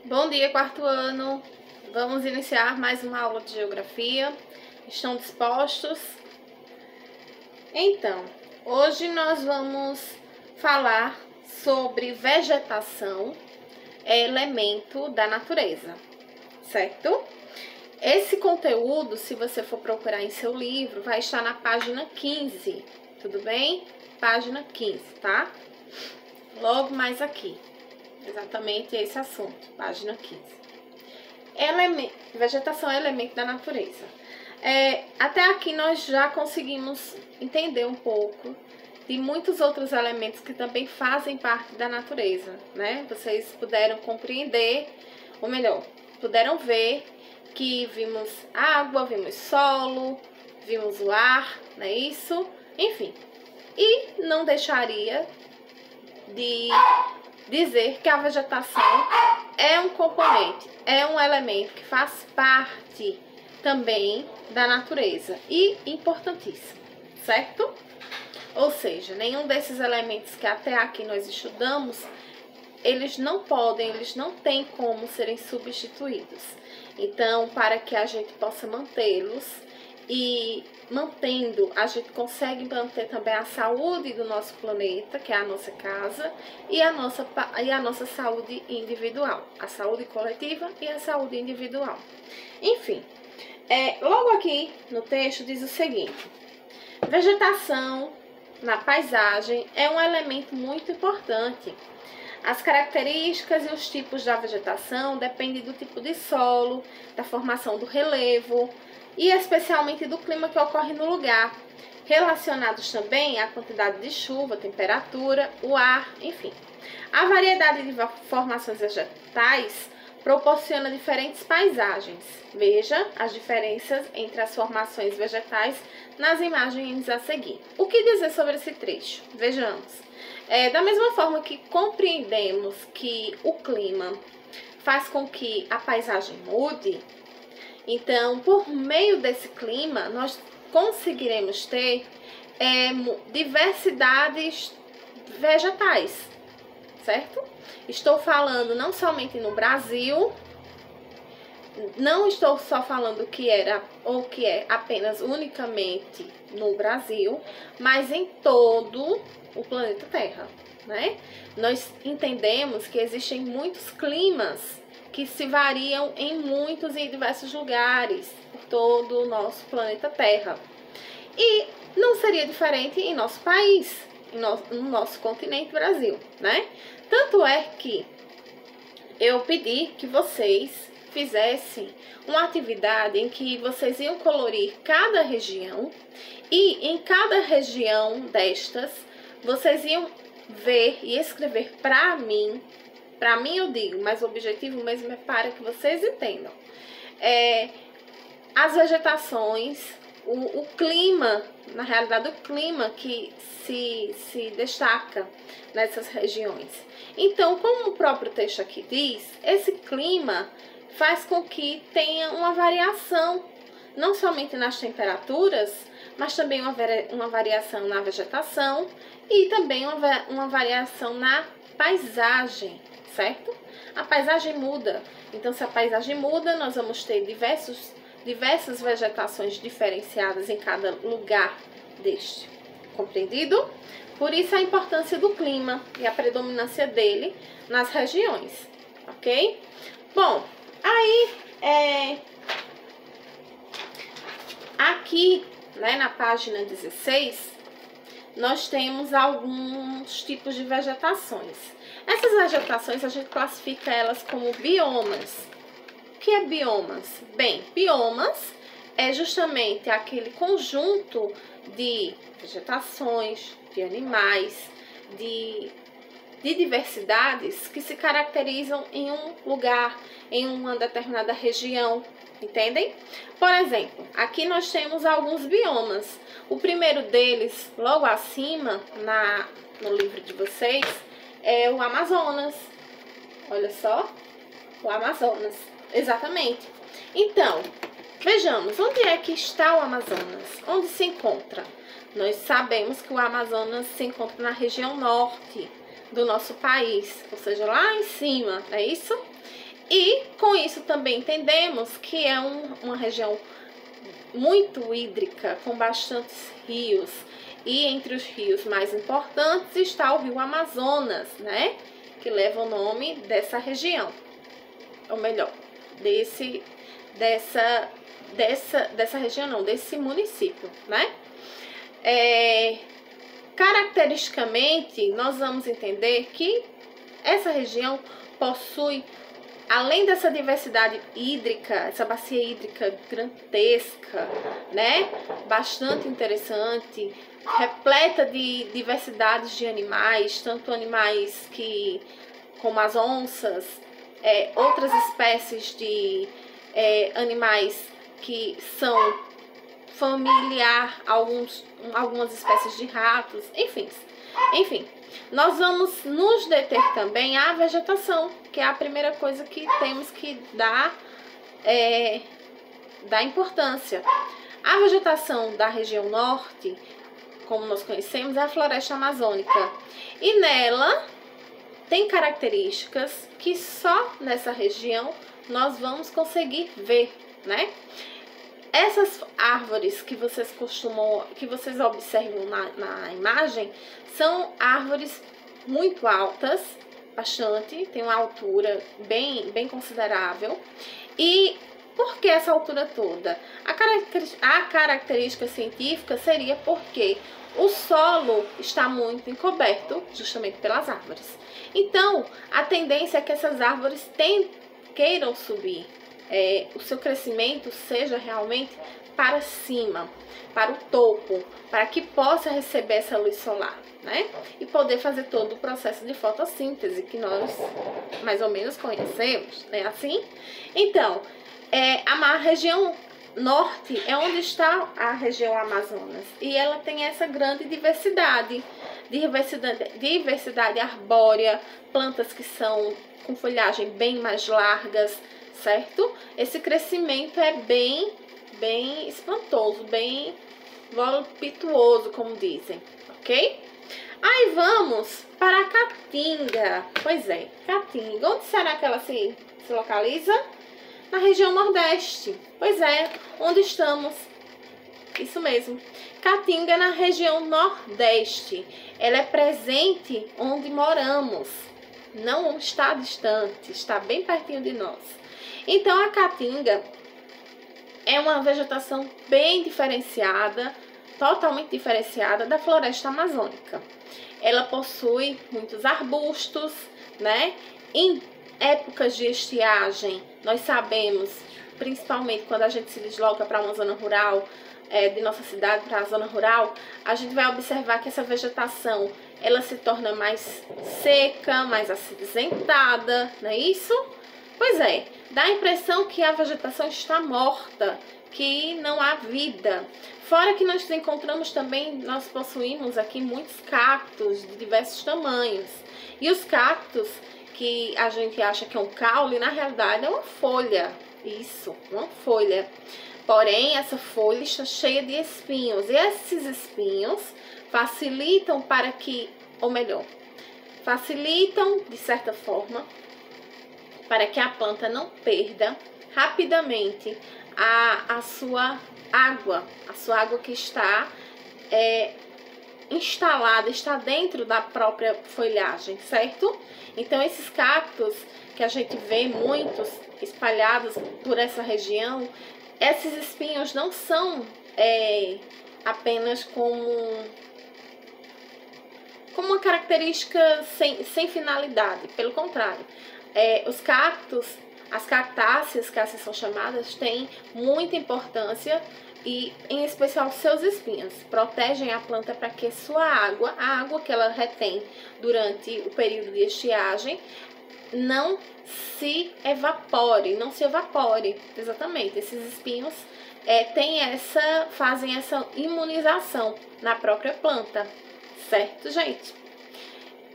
Bom dia, quarto ano! Vamos iniciar mais uma aula de geografia. Estão dispostos? Então, hoje nós vamos falar sobre vegetação, elemento da natureza, certo? Esse conteúdo, se você for procurar em seu livro, vai estar na página 15, tudo bem? Página 15, tá? Logo mais aqui. Exatamente esse assunto, página 15. Vegetação é elemento da natureza. Até aqui nós já conseguimos entender um pouco de muitos outros elementos que também fazem parte da natureza, né? Vocês puderam compreender, ou melhor, puderam ver que vimos água, vimos solo, vimos o ar, não é isso? Enfim, e não deixaria de dizer que a vegetação é um componente, é um elemento que faz parte também da natureza e importantíssimo, certo? Ou seja, nenhum desses elementos que até aqui nós estudamos, eles não têm como serem substituídos. Então, para que a gente possa mantê-los e mantendo, a gente consegue manter também a saúde do nosso planeta, que é a nossa casa, e a nossa saúde individual, a saúde coletiva e a saúde individual. Enfim, logo aqui no texto diz o seguinte: vegetação na paisagem é um elemento muito importante. As características e os tipos da vegetação dependem do tipo de solo, da formação do relevo, e especialmente do clima que ocorre no lugar, relacionados também à quantidade de chuva, temperatura, o ar, enfim. A variedade de formações vegetais proporciona diferentes paisagens. Veja as diferenças entre as formações vegetais nas imagens a seguir. O que dizer sobre esse trecho? Vejamos. Da mesma forma que compreendemos que o clima faz com que a paisagem mude, então, por meio desse clima, nós conseguiremos ter diversidades vegetais, certo? Estou falando não somente no Brasil, não estou só falando que era ou que é apenas unicamente no Brasil, mas em todo o planeta Terra, né? Nós entendemos que existem muitos climas que se variam em muitos e diversos lugares por todo o nosso planeta Terra. E não seria diferente em nosso país, no nosso continente Brasil, né? Tanto é que eu pedi que vocês fizessem uma atividade em que vocês iam colorir cada região e em cada região destas vocês iam ver e escrever para mim eu digo, mas o objetivo mesmo é para que vocês entendam. As vegetações, o clima, na realidade o clima que se destaca nessas regiões. Então, como o próprio texto aqui diz, esse clima faz com que tenha uma variação, não somente nas temperaturas, mas também uma variação na vegetação e também uma variação na paisagem, certo? A paisagem muda. Então, se a paisagem muda, nós vamos ter diversas vegetações diferenciadas em cada lugar deste. Compreendido? Por isso a importância do clima e a predominância dele nas regiões, ok? Bom, aí aqui, né, na página 16, nós temos alguns tipos de vegetações. Essas vegetações a gente classifica elas como biomas. O que é biomas? Bem, biomas é justamente aquele conjunto de vegetações, de animais, de diversidades que se caracterizam em um lugar, em uma determinada região, entendem? Por exemplo, aqui nós temos alguns biomas. O primeiro deles, logo acima, no livro de vocês, é o Amazonas. Olha só, o Amazonas, exatamente. Então, vejamos, onde é que está o Amazonas? Onde se encontra? Nós sabemos que o Amazonas se encontra na região norte do nosso país, ou seja, lá em cima, não é isso? E com isso também entendemos que é uma região muito hídrica, com bastantes rios. E entre os rios mais importantes está o rio Amazonas, né? Que leva o nome dessa região. Ou melhor, dessa região não, desse município, né? Caracteristicamente, nós vamos entender que essa região possui, além dessa diversidade hídrica, essa bacia hídrica gigantesca, né? Bastante interessante, repleta de diversidades de animais, tanto animais como as onças, outras espécies de animais que são familiar a algumas espécies de ratos, enfim. Nós vamos nos deter também à vegetação, que é a primeira coisa que temos que dar importância. A vegetação da região norte, como nós conhecemos, é a floresta amazônica. E nela tem características que só nessa região nós vamos conseguir ver, né? Essas árvores que vocês observam na imagem, são árvores muito altas, bastante, tem uma altura bem considerável. E por que essa altura toda? A característica científica seria porque o solo está muito encoberto justamente pelas árvores. Então, a tendência é que essas árvores queiram subir. O seu crescimento seja realmente para cima, para o topo, para que possa receber essa luz solar, né? E poder fazer todo o processo de fotossíntese que nós mais ou menos conhecemos, né? Assim? Então, a região norte é onde está a região Amazonas, e ela tem essa grande diversidade arbórea, plantas que são com folhagem bem mais largas, certo? Esse crescimento é bem espantoso, bem voluptuoso, como dizem, ok? Aí vamos para a Caatinga. Pois é, Caatinga. Onde será que ela se localiza? Na região nordeste. Pois é, onde estamos? Isso mesmo. Caatinga na região nordeste. Ela é presente onde moramos. Não está distante, está bem pertinho de nós. Então, a Caatinga é uma vegetação bem diferenciada, totalmente diferenciada da floresta amazônica. Ela possui muitos arbustos, né? Em épocas de estiagem, nós sabemos, principalmente quando a gente se desloca para uma zona rural, de nossa cidade para a zona rural, a gente vai observar que essa vegetação, ela se torna mais seca, mais acinzentada, não é isso? Pois é, dá a impressão que a vegetação está morta, que não há vida. Fora que nós encontramos também, nós possuímos aqui muitos cactos de diversos tamanhos. E os cactos, que a gente acha que é um caule, na realidade é uma folha. Isso, uma folha. Porém, essa folha está cheia de espinhos. E esses espinhos facilitam facilitam, de certa forma, para que a planta não perda rapidamente a sua água que está instalada, está dentro da própria folhagem, certo? Então, esses cactos que a gente vê muitos espalhados por essa região, esses espinhos não são apenas como uma característica sem finalidade, pelo contrário. Os cactos, as cactáceas, que assim são chamadas, têm muita importância e, em especial, seus espinhos protegem a planta para que a água que ela retém durante o período de estiagem, não se evapore, exatamente. Esses espinhos fazem essa imunização na própria planta, certo, gente?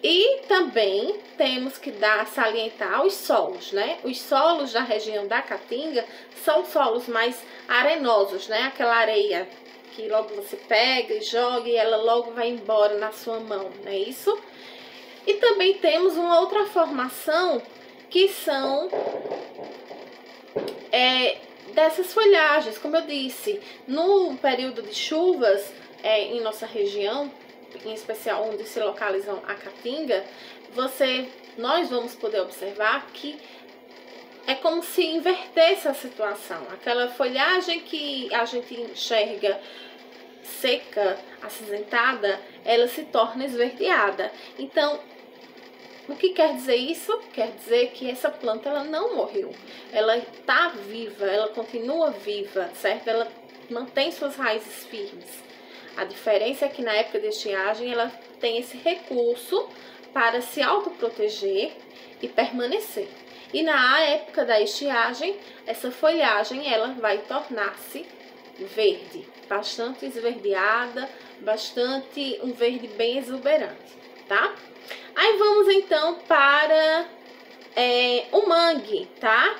E também temos que salientar os solos, né? Os solos da região da Caatinga são solos mais arenosos, né? Aquela areia que logo você pega e joga e ela logo vai embora na sua mão, não é isso? E também temos uma outra formação que são dessas folhagens. Como eu disse, no período de chuvas em nossa região, em especial onde se localizam a caatinga, nós vamos poder observar que é como se invertesse a situação. Aquela folhagem que a gente enxerga seca, acinzentada, ela se torna esverdeada. Então, o que quer dizer isso? Quer dizer que essa planta ela não morreu. Ela está viva, ela continua viva, certo? Ela mantém suas raízes firmes. A diferença é que na época de estiagem ela tem esse recurso para se autoproteger e permanecer. E na época da estiagem, essa folhagem ela vai tornar-se verde, bastante esverdeada, um verde bem exuberante, tá? Aí vamos então para o mangue, tá?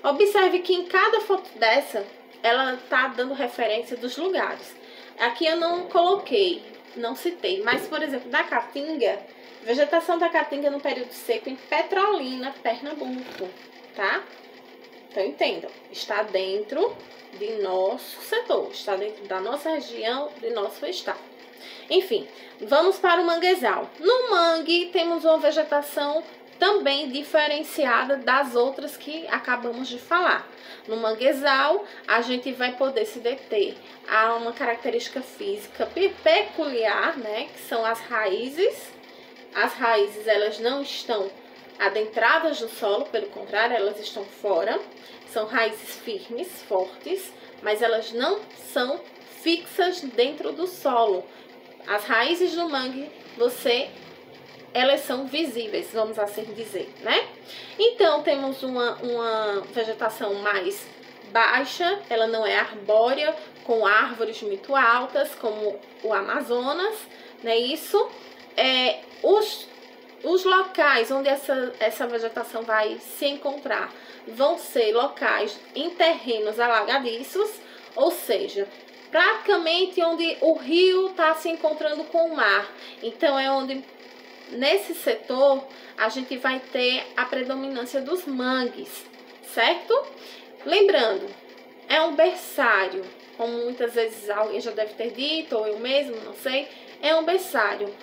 Observe que em cada foto dessa, ela tá dando referência dos lugares. Aqui eu não coloquei, não citei, mas por exemplo, da caatinga, vegetação da caatinga no período seco em Petrolina, Pernambuco, tá? Então entendam, está dentro de nosso setor, está dentro da nossa região, de nosso estado. Enfim, vamos para o manguezal. No mangue temos uma vegetação também diferenciada das outras que acabamos de falar. No manguezal, a gente vai poder se deter a uma característica física peculiar, né, que são as raízes. As raízes, elas não estão adentradas no solo, pelo contrário, elas estão fora. São raízes firmes, fortes, mas elas não são fixas dentro do solo. As raízes do mangue, elas são visíveis, vamos assim dizer, né? Então, temos uma vegetação mais baixa, ela não é arbórea, com árvores muito altas, como o Amazonas, né? Isso, os locais onde essa vegetação vai se encontrar vão ser locais em terrenos alagadiços, ou seja, praticamente onde o rio está se encontrando com o mar. Então é onde, nesse setor, a gente vai ter a predominância dos mangues, certo? Lembrando, é um berçário, como muitas vezes alguém já deve ter dito, ou eu mesmo, não sei, é um berçário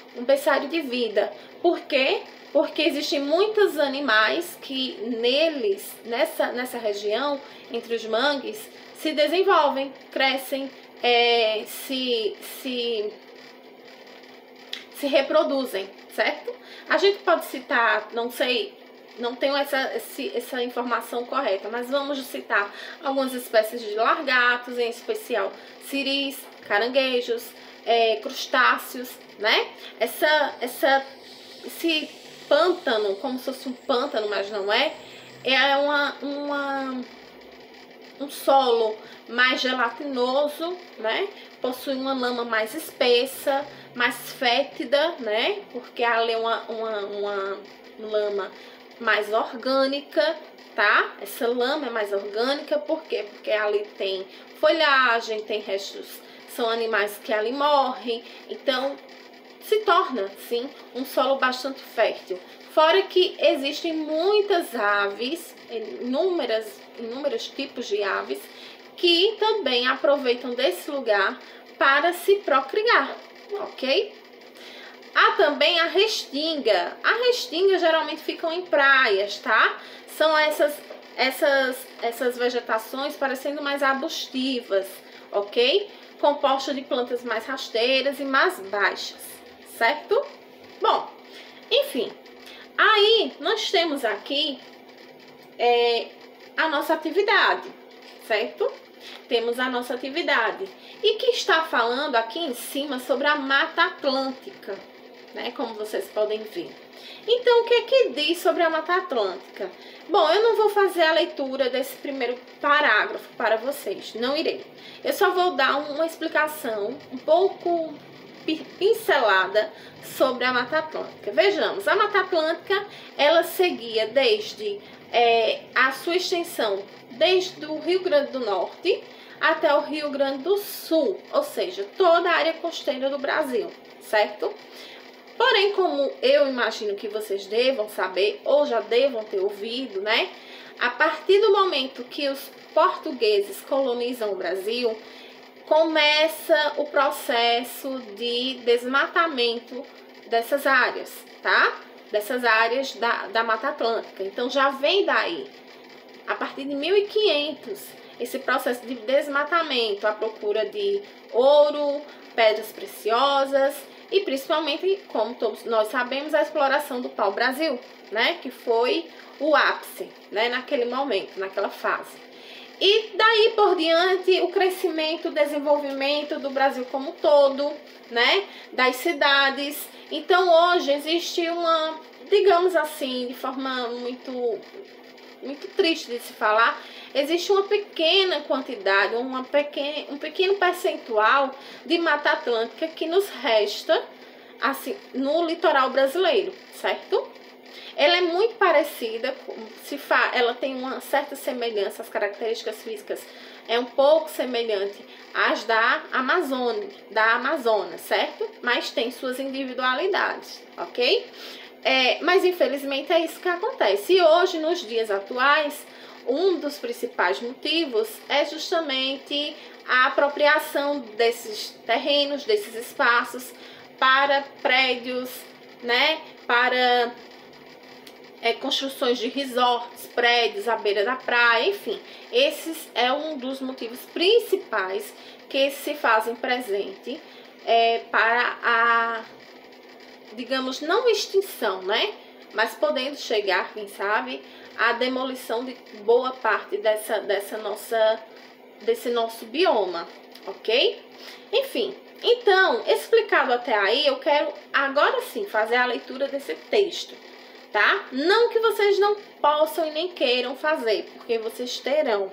de vida. Por quê? Porque existem muitos animais que nessa região, entre os mangues, se desenvolvem, crescem, se reproduzem, certo? A gente pode citar, não sei, não tenho essa informação correta, mas vamos citar algumas espécies de largatos, em especial siris, caranguejos, crustáceos, né? Esse pântano, como se fosse um pântano, mas não é um solo mais gelatinoso, né? Possui uma lama mais espessa, mais fétida, né? Porque ali é uma lama mais orgânica, tá? Essa lama é mais orgânica, por quê? Porque ali tem folhagem, tem restos, são animais que ali morrem, então se torna, sim, um solo bastante fértil. Fora que existem muitas aves, inúmeros tipos de aves, que também aproveitam desse lugar para se procriar, ok? Há também a restinga. A restinga geralmente ficam em praias, tá? São essas vegetações parecendo mais arbustivas, ok? Composta de plantas mais rasteiras e mais baixas, certo? Bom, enfim, aí nós temos aqui a nossa atividade, certo? Temos a nossa atividade e que está falando aqui em cima sobre a Mata Atlântica, né? Como vocês podem ver. Então, o que é que diz sobre a Mata Atlântica? Bom, eu não vou fazer a leitura desse primeiro parágrafo para vocês, não irei. Eu só vou dar uma explicação um pouco pincelada sobre a Mata Atlântica. Vejamos, a Mata Atlântica, ela seguia desde a sua extensão, desde o Rio Grande do Norte até o Rio Grande do Sul, ou seja, toda a área costeira do Brasil, certo? Porém, como eu imagino que vocês devam saber, ou já devam ter ouvido, né? A partir do momento que os portugueses colonizam o Brasil, começa o processo de desmatamento dessas áreas, tá? Dessas áreas da Mata Atlântica. Então, já vem daí. A partir de 1500, esse processo de desmatamento, a procura de ouro, pedras preciosas e principalmente, como todos nós sabemos, a exploração do pau-brasil, né? Que foi o ápice, né? Naquele momento, naquela fase. E daí por diante, o crescimento, o desenvolvimento do Brasil como um todo, né? Das cidades. Então, hoje existe uma, digamos assim, de forma muito triste de se falar, existe uma pequena quantidade, um pequeno percentual de Mata Atlântica que nos resta, assim, no litoral brasileiro, certo? Ela é muito parecida, ela tem uma certa semelhança, as características físicas é um pouco semelhante às da Amazônia, certo? Mas tem suas individualidades, ok? Mas infelizmente é isso que acontece. E hoje, nos dias atuais, um dos principais motivos é justamente a apropriação desses terrenos, desses espaços para prédios, né? Para construções de resorts, prédios à beira da praia, enfim. Esses é um dos motivos principais que se fazem presente para a, digamos, não extinção, né? Mas podendo chegar, quem sabe, à demolição de boa parte desse nosso bioma, ok? Enfim, então, explicado até aí, eu quero agora sim fazer a leitura desse texto, tá? Não que vocês não possam e nem queiram fazer, porque vocês terão.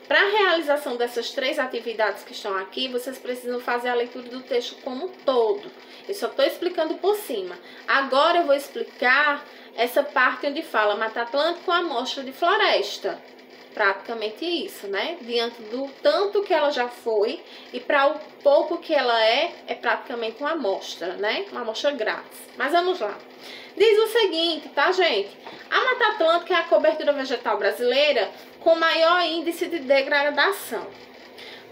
Para a realização dessas 3 atividades que estão aqui, vocês precisam fazer a leitura do texto como um todo. Eu só estou explicando por cima. Agora eu vou explicar essa parte onde fala Mata Atlântica com amostra de floresta. Praticamente isso, né? Diante do tanto que ela já foi e para o pouco que ela é praticamente uma amostra, né? Uma amostra grátis. Mas vamos lá. Diz o seguinte, tá, gente? A Mata Atlântica é a cobertura vegetal brasileira com maior índice de degradação,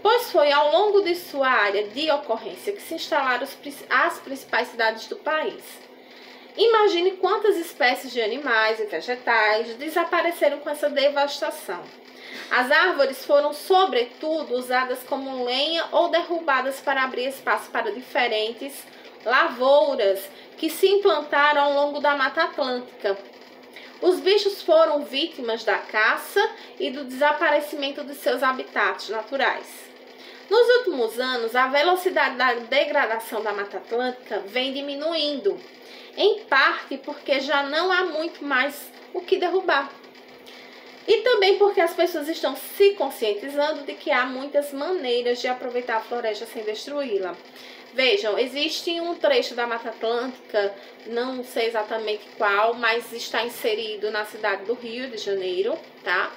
pois foi ao longo de sua área de ocorrência que se instalaram as principais cidades do país. Imagine quantas espécies de animais e vegetais desapareceram com essa devastação. As árvores foram, sobretudo, usadas como lenha ou derrubadas para abrir espaço para diferentes lavouras que se implantaram ao longo da Mata Atlântica. Os bichos foram vítimas da caça e do desaparecimento de seus habitats naturais. Nos últimos anos, a velocidade da degradação da Mata Atlântica vem diminuindo, em parte porque já não há muito mais o que derrubar. E também porque as pessoas estão se conscientizando de que há muitas maneiras de aproveitar a floresta sem destruí-la. Vejam, existe um trecho da Mata Atlântica, não sei exatamente qual, mas está inserido na cidade do Rio de Janeiro, tá?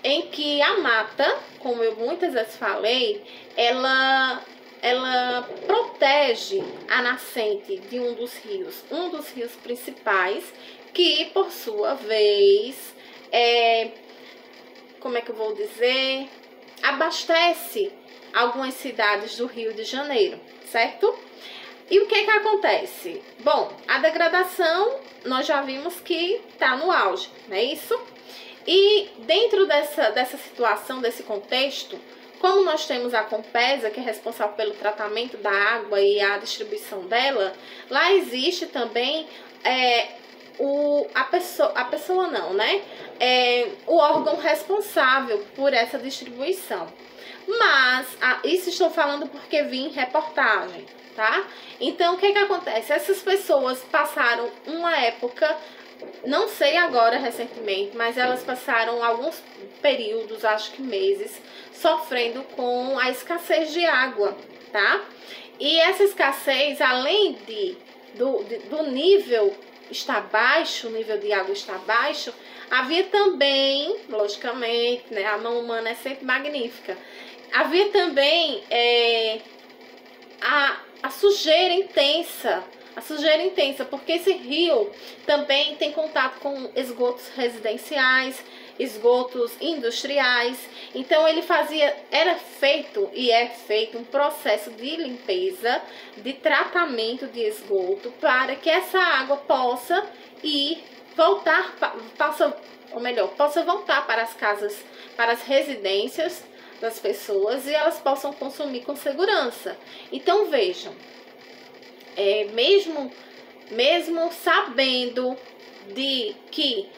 Em que a mata, como eu muitas vezes falei, ela protege a nascente de um dos rios principais, que por sua vez, como é que eu vou dizer, abastece algumas cidades do Rio de Janeiro, certo? E o que acontece? Bom, a degradação nós já vimos que está no auge, não é isso? E dentro dessa situação, desse contexto, como nós temos a Compesa, que é responsável pelo tratamento da água e a distribuição dela, lá existe também o órgão responsável por essa distribuição. Mas, isso estou falando porque vi em reportagem, tá? Então, o que acontece? Essas pessoas passaram uma época, não sei agora recentemente, mas elas passaram alguns períodos, acho que meses, sofrendo com a escassez de água, tá? E essa escassez, além do nível estar baixo, o nível de água está baixo, havia também, logicamente, né, a mão humana é sempre magnífica, havia também a sujeira intensa A sujeira intensa, porque esse rio também tem contato com esgotos residenciais, esgotos industriais. Então ele era feito e é feito um processo de limpeza, de tratamento de esgoto, para que essa água possa possa voltar para as casas, para as residências das pessoas, e elas possam consumir com segurança. Então vejam, mesmo sabendo de que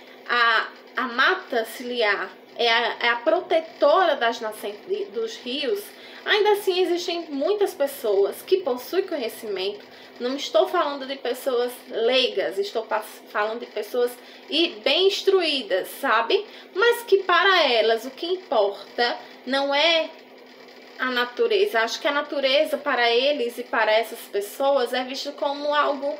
a mata ciliar é a protetora das nascentes dos rios, ainda assim existem muitas pessoas que possuem conhecimento. Não estou falando de pessoas leigas, estou falando de pessoas bem instruídas, sabe? Mas que para elas o que importa não é a natureza. Acho que a natureza para eles e para essas pessoas é vista como algo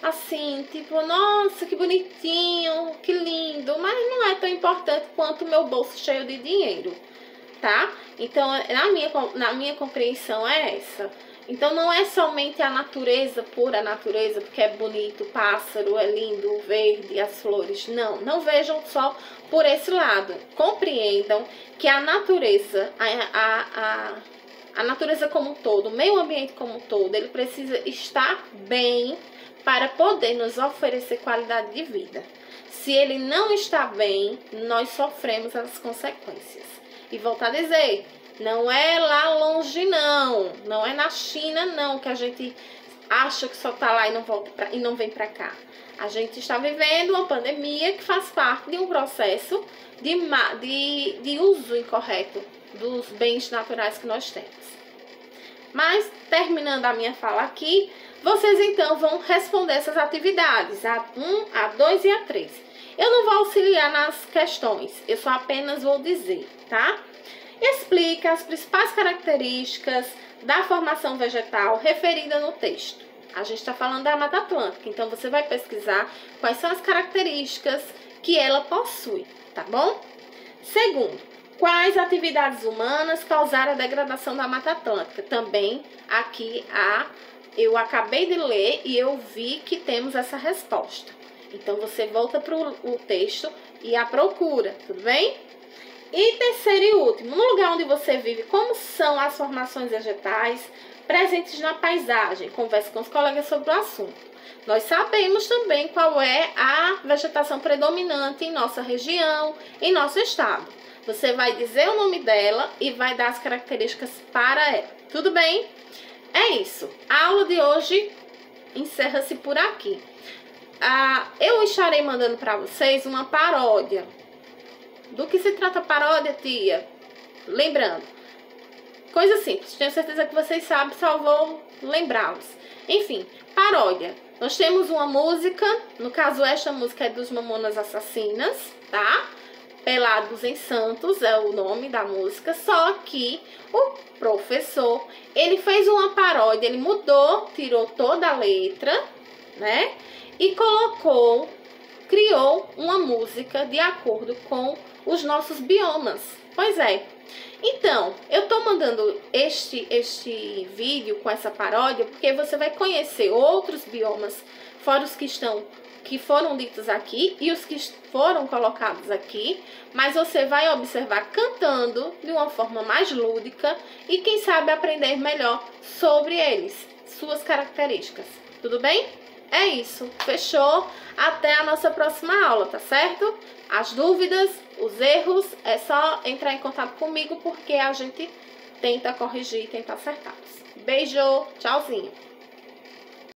assim, tipo, nossa, que bonitinho, que lindo, mas não é tão importante quanto o meu bolso cheio de dinheiro, tá? Então, na minha compreensão é essa. Então, não é somente a natureza, pura natureza, porque é bonito, o pássaro é lindo, o verde, as flores. Não vejam só por esse lado. Compreendam que a natureza, a natureza como um todo, o meio ambiente como um todo, ele precisa estar bem para poder nos oferecer qualidade de vida. Se ele não está bem, nós sofremos as consequências. E volto a dizer, não é lá longe não é na China não, que a gente acha que só está lá e não vem para cá. A gente está vivendo uma pandemia que faz parte de um processo de uso incorreto dos bens naturais que nós temos. Mas, terminando a minha fala aqui, vocês então vão responder essas atividades, a 1, a 2 e a 3. Eu não vou auxiliar nas questões, eu só apenas vou dizer, tá? Explica as principais características da formação vegetal referida no texto. A gente está falando da Mata Atlântica, então você vai pesquisar quais são as características que ela possui, tá bom? Segundo, quais atividades humanas causaram a degradação da Mata Atlântica? Também aqui eu acabei de ler e eu vi que temos essa resposta. Então você volta para o texto e a procura, tudo bem? E terceiro e último, no lugar onde você vive, como são as formações vegetais presentes na paisagem? Converse com os colegas sobre o assunto. Nós sabemos também qual é a vegetação predominante em nossa região, em nosso estado. Você vai dizer o nome dela e vai dar as características para ela. Tudo bem? É isso. A aula de hoje encerra-se por aqui. Eu estarei mandando para vocês uma paródia. Do que se trata a paródia, tia? Lembrando, coisa simples, tenho certeza que vocês sabem, só vou lembrá-los. Enfim, paródia. Nós temos uma música, no caso esta música é dos Mamonas Assassinas, tá? Pelados em Santos é o nome da música, só que o professor, ele fez uma paródia, ele mudou, tirou toda a letra, né? E criou uma música de acordo com os nossos biomas. Pois é. Então, eu tô mandando este vídeo com essa paródia porque você vai conhecer outros biomas, fora os que foram ditos aqui e os que foram colocados aqui, mas você vai observar cantando de uma forma mais lúdica e quem sabe aprender melhor sobre eles, suas características. Tudo bem? É isso, fechou? Até a nossa próxima aula, tá certo? As dúvidas, os erros, é só entrar em contato comigo porque a gente tenta corrigir e tenta acertá-los. Beijo, tchauzinho!